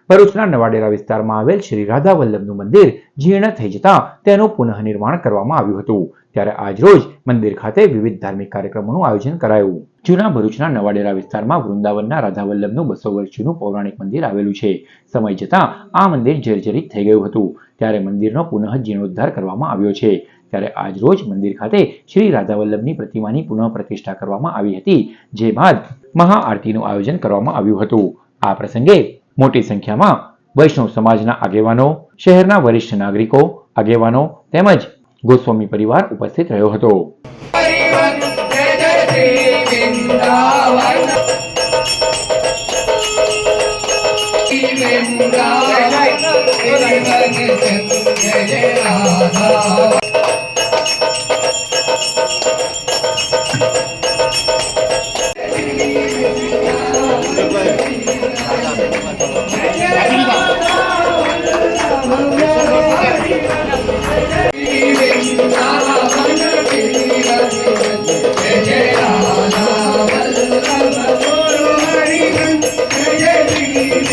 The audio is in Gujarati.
ભરૂચના નવાડેરા વિસ્તારમાં આવેલ શ્રી રાધા વલ્લભનું મંદિર જીર્ણ થઈ જતા તેનું પુનઃનિર્માણ કરવામાં આવ્યું હતું। ત્યારે આજરોજ મંદિર ખાતે વિવિધ ધાર્મિક કાર્યક્રમોનું આયોજન કરાયું। જૂના ભરૂચના નવાડેરા વિસ્તારમાં વૃંદાવનના રાધા વલ્લભનું 200 વર્ષ જૂનું પૌરાણિક મંદિર આવેલું છે। સમય જતાં આ મંદિર જર્જરિત થઈ ગયું હતું, ત્યારે મંદિરનો પુનઃ જીર્ણોદ્ધાર કરવામાં આવ્યો છે। ત્યારે આજરોજ મંદિર ખાતે શ્રી રાધા વલ્લભની પ્રતિમાની પુનઃ પ્રતિષ્ઠા કરવામાં આવી હતી, જે બાદ મહાઆરતીનું આયોજન કરવામાં આવ્યું હતું। આ પ્રસંગે મોટી સંખ્યામાં વૈષ્ણવ સમાજના આગેવાનો, શહેરના વરિષ્ઠ નાગરિકો, આગેવાનો તેમજ ગોસ્વામી પરિવાર ઉપસ્થિત રહ્યો હતો।